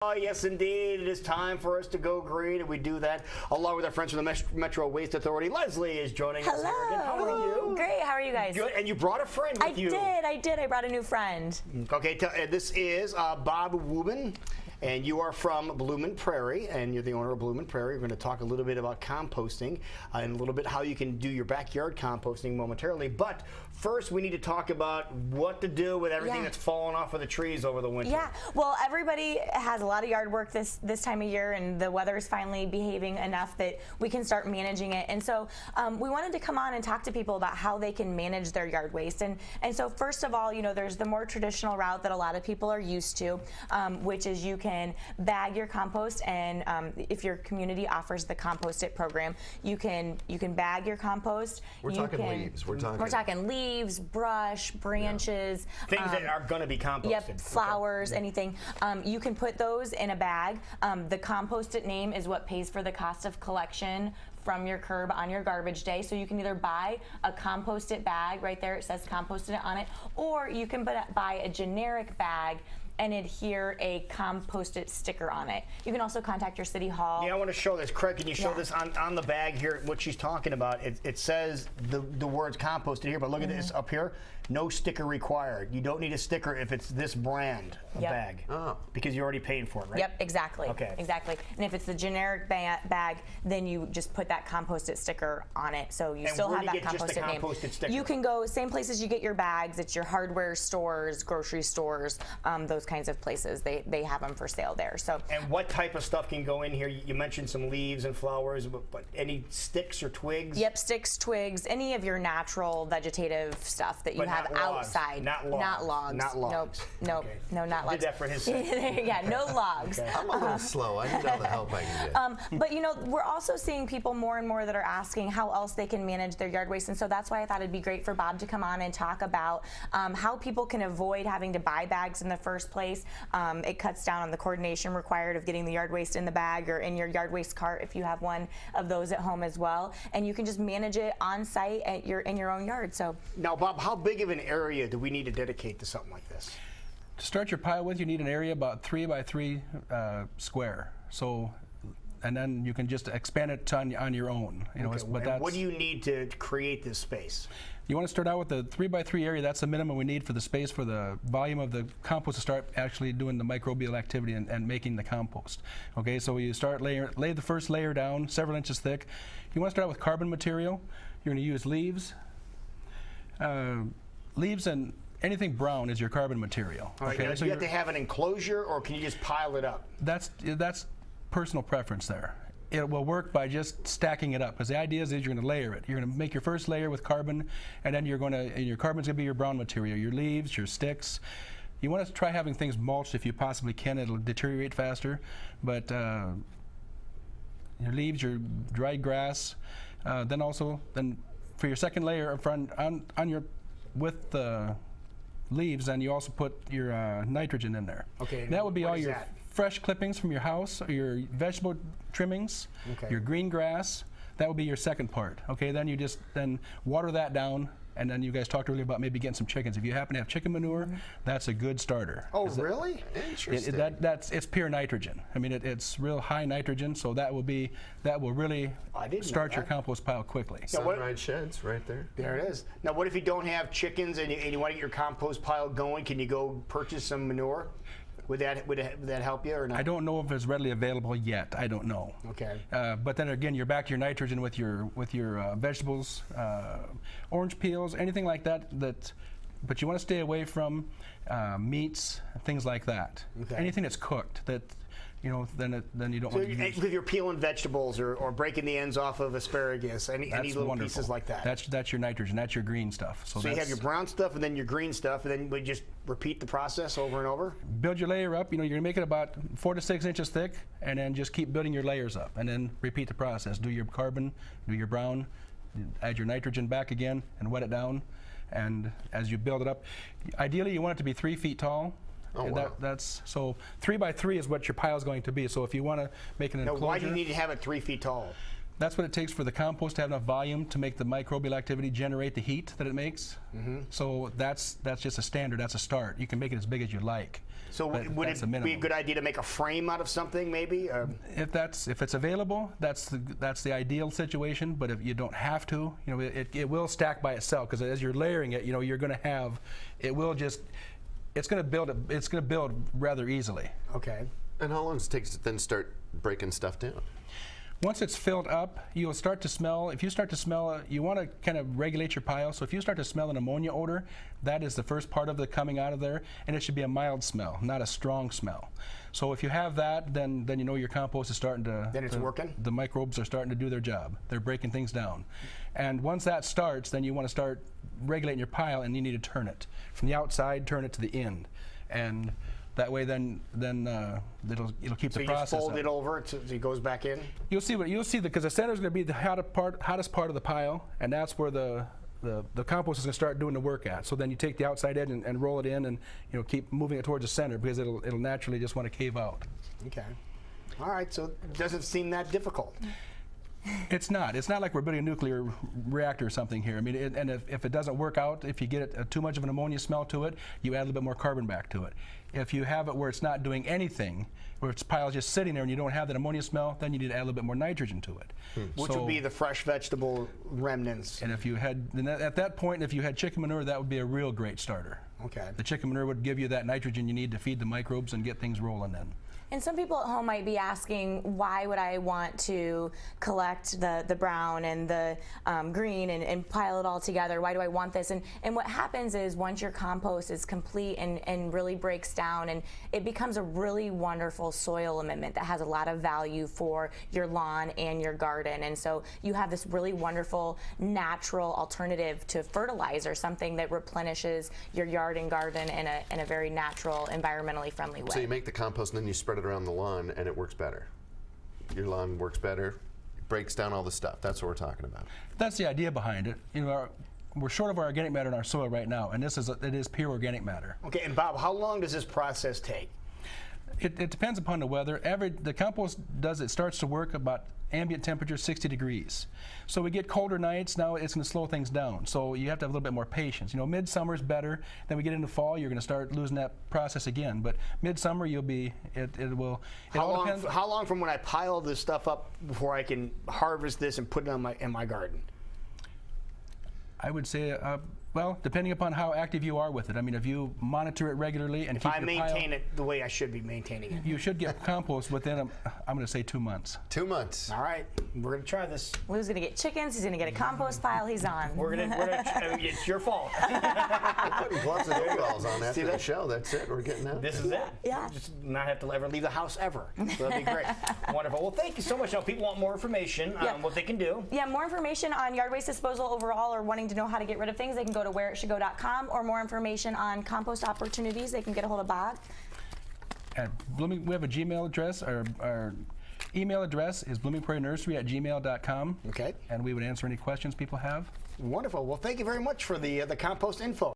Oh, yes, indeed. It is time for us to go green, and we do that along with our friends from the Metro Waste Authority. Leslie is joining us here again. How are you? Great. How are you guys? Good. And you brought a friend with you. I did. I brought a new friend. Okay, this is Bob Woobin, and you are from Bloomin' Prairie, and you're the owner of Bloomin' Prairie. We're going to talk a little bit about composting and a little bit how you can do your backyard composting momentarily. But first, we need to talk about what to do with everything that's fallen off of the trees over the winter. Yeah. Well, everybody has a lot of yard work this time of year, and the weather is finally behaving enough that we can start managing it. And so we wanted to come on and talk to people about how they can manage their yard waste. And so first of all, you know, there's the more traditional route that a lot of people are used to, which is you can bag your compost, and if your community offers the Compost It program, you can bag your compost. We're talking leaves. We're talking leaves, brush, branches. Things that are going to be composted. Yep, flowers, anything. You can put those in a bag. The Compost It name is what pays for the cost of collection from your curb on your garbage day. So you can either buy a Compost It bag, right there it says Compost It on it, or you can buy a generic bag and adhere a Compost It sticker on it. You can also contact your city hall. Yeah, I want to show this. Craig, can you show this on the bag here, what she's talking about? It says the words composted here, but look at this up here. No sticker required. You don't need a sticker if it's this brand of bag. Oh. Because you're already paying for it, right? Yep, exactly. Okay. Exactly. And if it's the generic bag, then you just put that Compost It sticker on it. So you still have that Compost It name. Sticker? You can go same places you get your bags. It's your hardware stores, grocery stores, those kinds of places. They have them for sale there. So. And what type of stuff can go in here? You mentioned some leaves and flowers, but any sticks or twigs? Yep, sticks, twigs, any of your natural vegetative stuff that you have outside. Not logs. Not logs. Not logs. Nope. Okay. No, not logs. Did that for his sake. Yeah, no logs. Okay. I'm a little slow. I need all the help I can get. But you know, we're also seeing people more and more that are asking how else they can manage their yard waste, and so that's why I thought it'd be great for Bob to come on and talk about how people can avoid having to buy bags in the first place. It cuts down on the coordination required of getting the yard waste in the bag or in your yard waste cart if you have one of those at home as well, and you can just manage it on site in your own yard. So now, Bob, how big of an area do we need to dedicate to something like this? To start your pile with, you need an area about 3 by 3 square. So, and then you can just expand it on your own. You know, but and what do you need to create this space? You want to start out with the 3 by 3 area. That's the minimum we need for the space for the volume of the compost to start actually doing the microbial activity and making the compost. Okay, so you start lay the first layer down several inches thick. You want to start out with carbon material. You're going to use leaves. Leaves and anything brown is your carbon material. All right, okay, so you have to have an enclosure, or can you just pile it up? That's personal preference there. It will work by just stacking it up, because the idea is you're going to layer it. You're going to make your first layer with carbon, and then your carbon's going to be your brown material, your leaves, your sticks. You want to try having things mulched if you possibly can. It'll deteriorate faster, but your leaves, your dried grass, then for your second layer with the leaves, then you also put your nitrogen in there. Okay. That would be all your fresh clippings from your house, or your vegetable trimmings, your green grass. That would be your second part. Okay, then you just water that down, and then you guys talked earlier about maybe getting some chickens. If you happen to have chicken manure, that's a good starter. Oh, really? Interesting. It's pure nitrogen. I mean, it's real high nitrogen, so that will really start your compost pile quickly. Sunrise sheds right there. There it is. Now, what if you don't have chickens and you want to get your compost pile going? Can you go purchase some manure? Would that help you or not? I don't know if it's readily available yet. I don't know. Okay. But then again, you're back to your nitrogen with your vegetables, orange peels, anything like that. But you want to stay away from meats, things like that. Okay. Anything that's cooked. Then you don't want to use. If you're peeling vegetables or breaking the ends off of asparagus, any little pieces like that. That's your nitrogen. That's your green stuff. So you have your brown stuff and then your green stuff, and then we just repeat the process over and over? Build your layer up. You're going to make it about 4 to 6 inches thick, and then just keep building your layers up, and then repeat the process. Do your carbon, do your brown, add your nitrogen back again, and wet it down. And as you build it up, ideally you want it to be 3 feet tall. Oh, wow. So 3 by 3 is what your pile is going to be. So if you want to make an enclosure. Now, why do you need to have it 3 feet tall? That's what it takes for the compost to have enough volume to make the microbial activity generate the heat that it makes. So that's just a standard. That's a start. You can make it as big as you like. So but would that's it a be a minimum. good idea to make a frame out of something, maybe? If it's available, that's the ideal situation. But if you don't have to, you know, it will stack by itself, because as you're layering it, you know, you're going to have, it's going to build rather easily. Okay. And how long does it take to then start breaking stuff down? Once it's filled up, you'll start to smell. If you start to smell, you want to kind of regulate your pile. So if you start to smell an ammonia odor, that is the first part of the coming out of there, and it should be a mild smell, not a strong smell. So if you have that, then you know your compost is starting to. Then it's working? The microbes are starting to do their job. They're breaking things down, and once that starts, then you want to start regulating your pile, and you need to turn it from the outside, turn it to the end, and that way, then it'll keep So the you process just fold up. it over so it goes back in? You'll see because the center is going to be the hottest part of the pile, and that's where the compost is going to start doing the work at. So then you take the outside edge and roll it in, and keep moving it towards the center, because it'll naturally just want to cave out. Okay. All right, so it doesn't seem that difficult. It's not. It's not like we're building a nuclear reactor or something here. I mean, and if it doesn't work out, if you get too much of an ammonia smell to it, you add a little bit more carbon back to it. If you have it where it's not doing anything, where its pile is just sitting there and you don't have that ammonia smell, then you need to add a little bit more nitrogen to it. Which So- would be the fresh vegetable remnants. And if you had, then at that point, if you had chicken manure, that would be a real great starter. Okay. The chicken manure would give you that nitrogen you need to feed the microbes and get things rolling then. And some people at home might be asking, why would I want to collect the brown and the green and pile it all together? Why do I want this? And what happens is, once your compost is complete and really breaks down, and it becomes a really wonderful soil amendment that has a lot of value for your lawn and your garden. And so you have this really wonderful natural alternative to fertilizer, something that replenishes your yard and garden in a very natural, environmentally friendly way. So you make the compost and then you spread it around the lawn, and it works better. Your lawn works better, breaks down all the stuff. That's what we're talking about. That's the idea behind it. We're short of our organic matter in our soil right now, and it is pure organic matter. Okay, and Bob, how long does this process take? It depends upon the weather. The compost starts to work about ambient temperature 60 degrees. So we get colder nights, now it's going to slow things down. So you have to have a little bit more patience. Midsummer is better. Then we get into fall, you're going to start losing that process again. But midsummer, it will. How long from when I pile this stuff up before I can harvest this and put it in my garden? I would say, well, depending upon how active you are with it. I mean, if you monitor it regularly and If keep I your maintain it the way I should be maintaining it. you should get compost within, I'm going to say 2 months. 2 months. All right, we're gonna try this. Lou's gonna get chickens. He's gonna get a compost pile. He's on. It's your fault. Putting gloves and overalls on after the that? show. That's it. We're getting out. This is it. Yeah. Just not have to ever leave the house ever. So that'd be great. Wonderful. Well, thank you so much. Now, if people want more information on Yeah. what they can do. Yeah, more information on yard waste disposal overall, or wanting to know how to get rid of things, they can go to whereitshouldgo.com, or more information on compost opportunities, they can get a hold of Bob. At Blooming, we have a Gmail address. Our email address is bloomingprairienursery@gmail.com. Okay. And we would answer any questions people have. Wonderful. Well, thank you very much for the compost info.